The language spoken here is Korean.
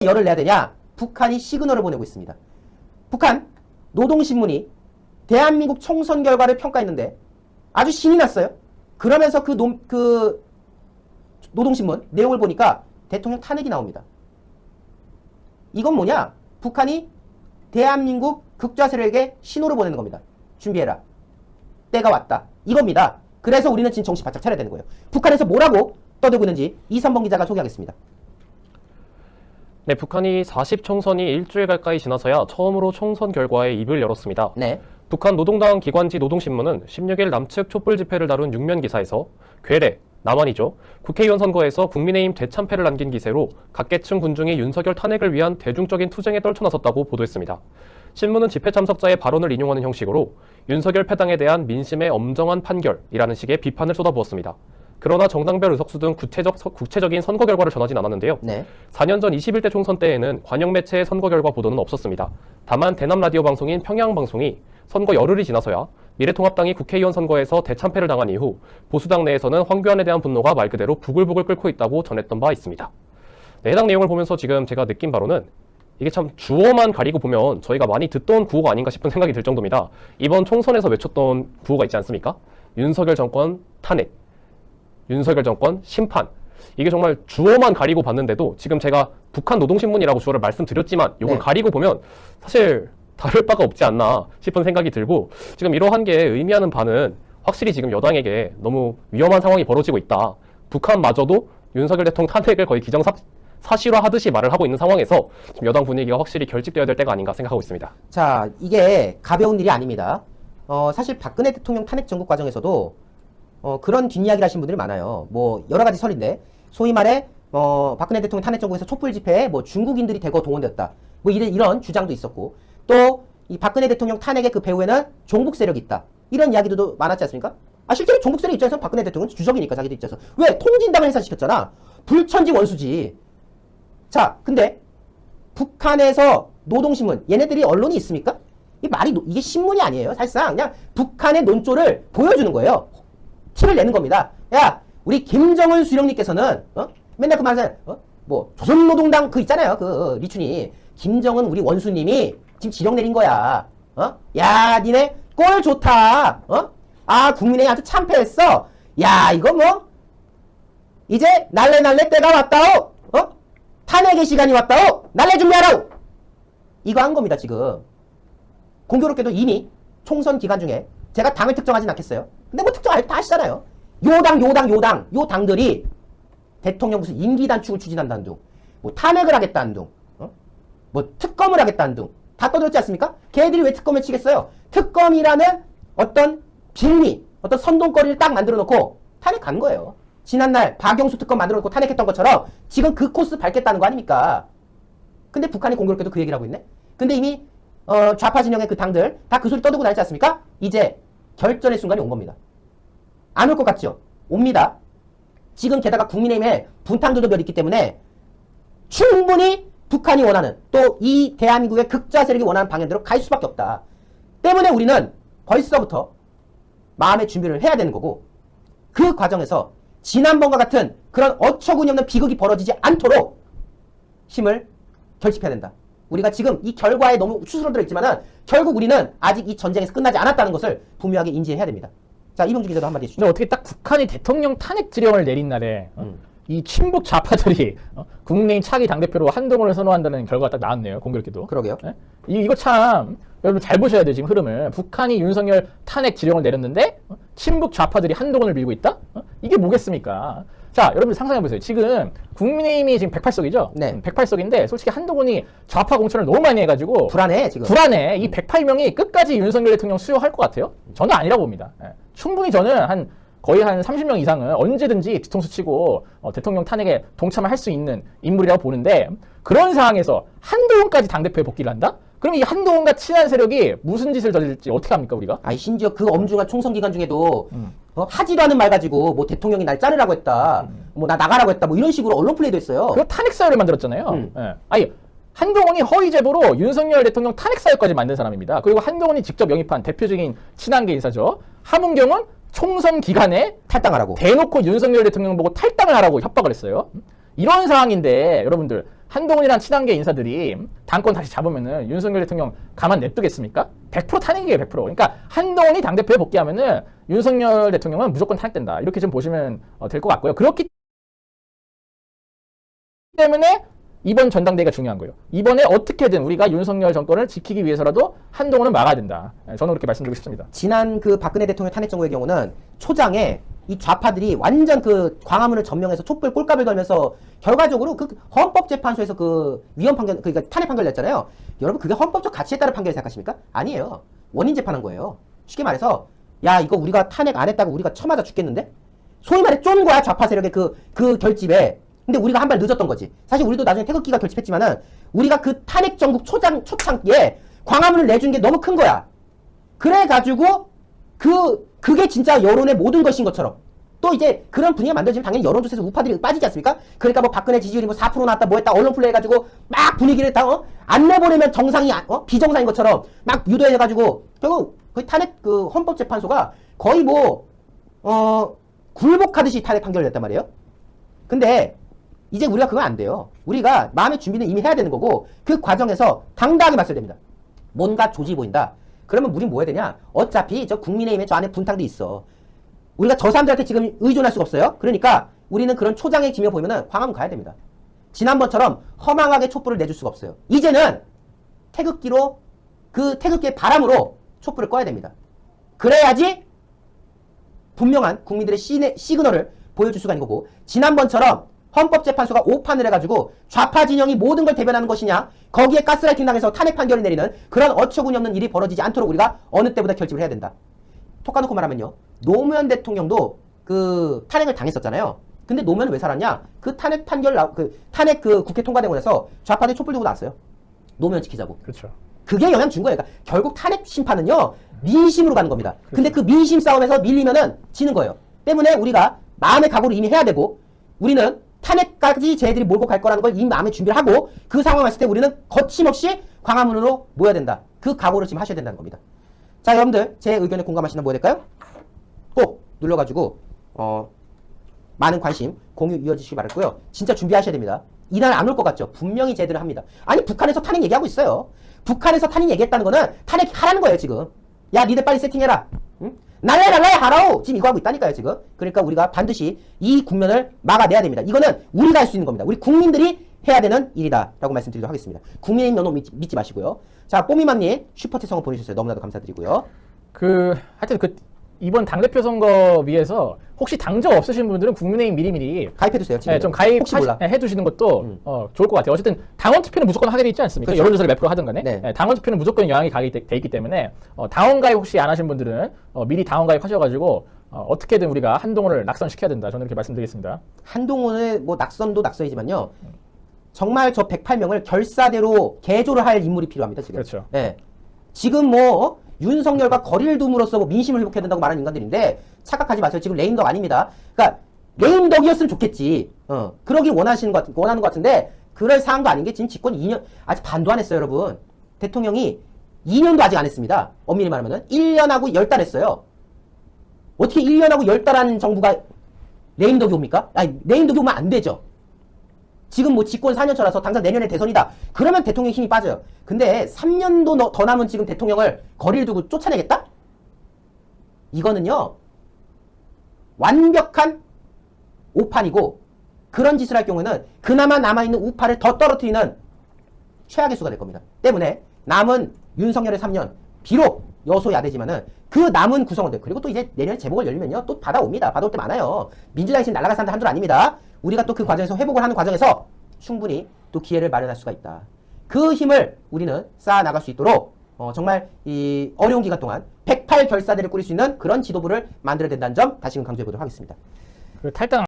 열을 내야 되냐? 북한이 시그널을 보내고 있습니다. 북한 노동신문이 대한민국 총선 결과를 평가했는데 아주 신이 났어요. 그러면서 그 노동신문 내용을 보니까 대통령 탄핵이 나옵니다. 이건 뭐냐? 북한이 대한민국 극좌 세력에게 신호를 보내는 겁니다. 준비해라. 때가 왔다. 이겁니다. 그래서 우리는 지금 정신 바짝 차려야 되는 거예요. 북한에서 뭐라고 떠들고 있는지 이선봉 기자가 소개하겠습니다. 네, 북한이 40총선이 일주일 가까이 지나서야 처음으로 총선 결과에 입을 열었습니다. 네. 북한 노동당 기관지 노동신문은 16일 남측 촛불 집회를 다룬 6면 기사에서 괴뢰, 남한이죠. 국회의원 선거에서 국민의힘 대참패를 남긴 기세로 각계층 군중이 윤석열 탄핵을 위한 대중적인 투쟁에 떨쳐나섰다고 보도했습니다. 신문은 집회 참석자의 발언을 인용하는 형식으로 윤석열 패당에 대한 민심의 엄정한 판결이라는 식의 비판을 쏟아부었습니다. 그러나 정당별 의석수 등 구체적인 선거 결과를 전하진 않았는데요. 네. 4년 전 21대 총선 때에는 관영 매체의 선거 결과 보도는 없었습니다. 다만 대남 라디오 방송인 평양방송이 선거 열흘이 지나서야 미래통합당이 국회의원 선거에서 대참패를 당한 이후 보수당 내에서는 황교안에 대한 분노가 말 그대로 부글부글 끓고 있다고 전했던 바 있습니다. 네, 해당 내용을 보면서 지금 제가 느낀 바로는 이게 참 주어만 가리고 보면 저희가 많이 듣던 구호가 아닌가 싶은 생각이 들 정도입니다. 이번 총선에서 외쳤던 구호가 있지 않습니까? 윤석열 정권 탄핵, 윤석열 정권 심판. 이게 정말 주어만 가리고 봤는데도 지금 제가 북한 노동신문이라고 주어를 말씀드렸지만 이걸 네. 가리고 보면 사실 다를 바가 없지 않나 싶은 생각이 들고 지금 이러한 게 의미하는 바는 확실히 지금 여당에게 너무 위험한 상황이 벌어지고 있다. 북한마저도 윤석열 대통령 탄핵을 거의 기정사실화하듯이 말을 하고 있는 상황에서 지금 여당 분위기가 확실히 결집되어야 될 때가 아닌가 생각하고 있습니다. 자, 이게 가벼운 일이 아닙니다. 사실 박근혜 대통령 탄핵 전국 과정에서도 그런 뒷이야기를 하신 분들이 많아요. 뭐 여러 가지 설인데 소위 말해 박근혜 대통령 탄핵 전국에서 촛불 집회에 뭐 중국인들이 대거 동원됐다. 뭐 이런 주장도 있었고 또 이 박근혜 대통령 탄핵의 그 배후에는 종북 세력이 있다. 이런 이야기도 많았지 않습니까? 실제로 종북 세력 입장에서 박근혜 대통령은 주적이니까 자기들 입장에서 왜 통진당을 해산시켰잖아. 불천지 원수지. 자, 근데 북한에서 노동신문 얘네들이 언론이 있습니까? 이게 신문이 아니에요. 사실상 그냥 북한의 논조를 보여주는 거예요. 티를 내는 겁니다. 야, 우리 김정은 수령님께서는 맨날 그 말하잖아요. 뭐 조선노동당 그 있잖아요. 그 리춘이 김정은 우리 원수님이 지금 지령 내린 거야. 야, 니네 꼴 좋다. 국민의힘 아주 참패했어. 야, 이거 뭐 이제 날래 때가 왔다오. 탄핵의 시간이 왔다오. 날래 준비하라오. 이거 한 겁니다. 지금 공교롭게도 이미 총선 기간 중에 제가 당을 특정하진 않겠어요. 근데 뭐 특정 다 아시잖아요. 요 당들이 대통령 무슨 임기 단축을 추진한다는 둥, 뭐 탄핵을 하겠다는 둥, 뭐 특검을 하겠다는 둥, 다 떠들었지 않습니까? 걔들이 왜 특검을 치겠어요? 특검이라는 어떤 빌미, 어떤 선동거리를 딱 만들어 놓고 탄핵한 거예요. 지난날 박영수 특검 만들어 놓고 탄핵했던 것처럼 지금 그 코스 밟겠다는 거 아닙니까? 근데 북한이 공교롭게도 그 얘기를 하고 있네? 근데 이미 좌파 진영의 그 당들 다 그 소리 떠들고 다니지 않습니까? 이제 결전의 순간이 온 겁니다. 안 올 것 같죠? 옵니다. 지금 게다가 국민의힘에 분탕조도별이 있기 때문에 충분히 북한이 원하는 또 이 대한민국의 극좌 세력이 원하는 방향대로 갈 수밖에 없다. 때문에 우리는 벌써부터 마음의 준비를 해야 되는 거고 그 과정에서 지난번과 같은 그런 어처구니 없는 비극이 벌어지지 않도록 힘을 결집해야 된다. 우리가 지금 이 결과에 너무 추스러들어 있지만은 결국 우리는 아직 이 전쟁에서 끝나지 않았다는 것을 분명하게 인지해야 됩니다. 자, 이병주 기자도 한마디 해주시죠. 근데 어떻게 딱 북한이 대통령 탄핵 지령을 내린 날에 이 친북 좌파들이 국민의힘 차기 당대표로 한동훈을 선호한다는 결과가 딱 나왔네요. 공교롭게도. 그러게요. 네? 이거 참 여러분 잘 보셔야 돼요. 지금 흐름을. 북한이 윤석열 탄핵 지령을 내렸는데 친북 좌파들이 한동훈을 밀고 있다? 이게 뭐겠습니까? 자, 여러분들 상상해보세요. 지금 국민의힘이 지금 108석이죠? 네. 108석인데 솔직히 한동훈이 좌파 공천을 너무 많이 해가지고 불안해 지금. 불안해. 이 108명이 끝까지 윤석열 대통령 수용할 것 같아요? 저는 아니라고 봅니다. 충분히 저는 거의 한 30명 이상은 언제든지 뒤통수 치고 대통령 탄핵에 동참을 할 수 있는 인물이라고 보는데 그런 상황에서 한동훈까지 당대표에 복귀를 한다? 그럼 이 한동훈과 친한 세력이 무슨 짓을 저질지 어떻게 합니까 우리가? 심지어 그 엄중한 총선 기간 중에도 하지도 않은 말 가지고 뭐 대통령이 날 자르라고 했다, 뭐 나 나가라고 했다, 뭐 이런 식으로 언론 플레이도 했어요. 그거 탄핵 사유를 만들었잖아요. 한동훈이 허위 제보로 윤석열 대통령 탄핵 사유까지 만든 사람입니다. 그리고 한동훈이 직접 영입한 대표적인 친한계 인사죠. 함은경은 총선 기간에 탈당하라고 대놓고 윤석열 대통령 보고 탈당을 하라고 협박을 했어요. 이런 상황인데 여러분들 한동훈이랑 친한계 인사들이 당권 다시 잡으면은 윤석열 대통령 가만 냅두겠습니까? 100% 탄핵이에요, 100%. 그러니까 한동훈이 당대표에 복귀하면은 윤석열 대통령은 무조건 탄핵된다. 이렇게 좀 보시면 될 것 같고요. 그렇기 때문에 이번 전당대회가 중요한 거예요. 이번에 어떻게든 우리가 윤석열 정권을 지키기 위해서라도 한동훈은 막아야 된다. 저는 그렇게 말씀드리고 싶습니다. 지난 그 박근혜 대통령 탄핵 정부의 경우는 초장에 이 좌파들이 완전 그 광화문을 점령해서 촛불 꼴값을 걸면서 결과적으로 그 헌법재판소에서 그 위헌 판결, 그러니까 탄핵 판결 냈잖아요. 여러분 그게 헌법적 가치에 따른 판결 생각하십니까? 아니에요. 원인 재판한 거예요. 쉽게 말해서 야 이거 우리가 탄핵 안 했다고 우리가 쳐맞아 죽겠는데? 소위 말해 쫀 거야 좌파 세력의 그 결집에. 근데 우리가 한 발 늦었던 거지. 사실 우리도 나중에 태극기가 결집했지만은 우리가 그 탄핵 정국 초창기에 광화문을 내준 게 너무 큰 거야. 그래가지고 그게 진짜 여론의 모든 것인 것처럼 또 이제 그런 분위기가 만들어지면 당연히 여론조사에서 우파들이 빠지지 않습니까? 그러니까 뭐 박근혜 지지율이 뭐 4% 나왔다 뭐 했다 언론 플레이 해가지고 막 분위기를 다 안 내보내면 정상이 비정상인 것처럼 막 유도해가지고 결국 그 탄핵 그 헌법재판소가 거의 뭐 굴복하듯이 탄핵 판결을 냈단 말이에요. 근데 이제 우리가 그건 안 돼요. 우리가 마음의 준비는 이미 해야 되는 거고 그 과정에서 당당하게 맞서야 됩니다. 뭔가 조직이 보인다. 그러면 우린 뭐 해야 되냐? 어차피 저 국민의힘에 저 안에 분탕도 있어. 우리가 저 사람들한테 지금 의존할 수가 없어요. 그러니까 우리는 그런 초장의 기미 보이면은 광화문 가야 됩니다. 지난번처럼 허망하게 촛불을 내줄 수가 없어요. 이제는 태극기로 그 태극기의 바람으로 촛불을 꺼야 됩니다. 그래야지 분명한 국민들의 시그널을 보여줄 수가 있는 거고 지난번처럼 헌법재판소가 오판을 해가지고 좌파 진영이 모든 걸 대변하는 것이냐 거기에 가스라이팅 당해서 탄핵 판결을 내리는 그런 어처구니 없는 일이 벌어지지 않도록 우리가 어느 때보다 결집을 해야 된다. 톡 까놓고 말하면요. 노무현 대통령도 그 탄핵을 당했었잖아요. 근데 노무현은 왜 살았냐? 그 탄핵 판결 탄핵 그 국회 통과되고 나서 좌파들이 촛불 들고 나왔어요. 노무현 지키자고. 그렇죠. 그게 영향 준 거예요. 그러니까 결국 탄핵 심판은요 민심으로 가는 겁니다. 근데 그 민심 싸움에서 밀리면은 지는 거예요. 때문에 우리가 마음의 각오를 이미 해야 되고 우리는 탄핵까지 쟤들이 몰고 갈 거라는 걸 이미 마음에 준비를 하고 그 상황 왔을 때 우리는 거침없이 광화문으로 모여야 된다. 그 각오를 지금 하셔야 된다는 겁니다. 자 여러분들 제 의견에 공감하시면 뭐 해야 될까요? 꼭 눌러가지고 많은 관심 공유 이어지시기 바랄고요. 진짜 준비하셔야 됩니다. 이날 안 올 것 같죠? 분명히 쟤들은 합니다. 아니 북한에서 탄핵 얘기하고 있어요. 북한에서 탄핵 얘기했다는 거는 탄핵 하라는 거예요 지금. 야 니들 빨리 세팅해라. 응? 날래 하라오 지금 이거 하고 있다니까요 지금. 그러니까 우리가 반드시 이 국면을 막아내야 됩니다. 이거는 우리가 할 수 있는 겁니다. 우리 국민들이 해야 되는 일이다 라고 말씀드리도록 하겠습니다. 국민의힘 너무 믿지 마시고요. 자 뽀미맘님 슈퍼챗 성원 보내주셨어요. 너무나도 감사드리고요. 하여튼 이번 당대표 선거 위해서 혹시 당적 없으신 분들은 국민의힘 미리미리 가입해두세요. 지금. 네, 좀 혹시 몰라. 가입해두시는 것도 좋을 것 같아요. 어쨌든 당원 투표는 무조건 하게 돼 있지 않습니까? 그렇죠. 여론조사를 몇 프로 하든 간에 네. 당원 투표는 무조건 영향이 가게 돼 있기 때문에 당원 가입 혹시 안 하신 분들은 미리 당원 가입하셔가지고 어떻게든 우리가 한동훈을 낙선시켜야 된다. 저는 이렇게 말씀드리겠습니다. 한동훈의 뭐 낙선도 낙선이지만요. 정말 저 108명을 결사대로 개조를 할 인물이 필요합니다. 지금. 그렇죠. 네. 지금 뭐 윤석열과 거리를 둠으로써 뭐 민심을 회복해야 된다고 말하는 인간들인데 착각하지 마세요. 지금 레임덕 아닙니다. 그러니까 레임덕이었으면 좋겠지. 그러길 원하는 것 같은데 그럴 상황도 아닌 게 지금 집권 2년 아직 반도 안 했어요, 여러분. 대통령이 2년도 아직 안 했습니다. 엄밀히 말하면은 1년하고 10달 했어요. 어떻게 1년하고 10달 한 정부가 레임덕이 옵니까? 아니, 레임덕이 오면 안 되죠. 지금 뭐 집권 4년 차라서 당장 내년에 대선이다. 그러면 대통령 힘이 빠져요. 근데 3년도 더 남은 지금 대통령을 거리를 두고 쫓아내겠다? 이거는요. 완벽한 오판이고 그런 짓을 할 경우에는 그나마 남아있는 우파를 더 떨어뜨리는 최악의 수가 될 겁니다. 때문에 남은 윤석열의 3년 비록 여소야대지만은 그 남은 구성원들 그리고 또 이제 내년에 재보궐 열리면요 또 받아옵니다. 받아올 때 많아요. 민주당이 지금 날아갈 사람들 한둘 아닙니다. 우리가 또 그 과정에서 회복을 하는 과정에서 충분히 또 기회를 마련할 수가 있다. 그 힘을 우리는 쌓아 나갈 수 있도록 정말 이 어려운 기간 동안 108 결사대를 꾸릴 수 있는 그런 지도부를 만들어야 된다는 점 다시금 강조해 보도록 하겠습니다. 탈당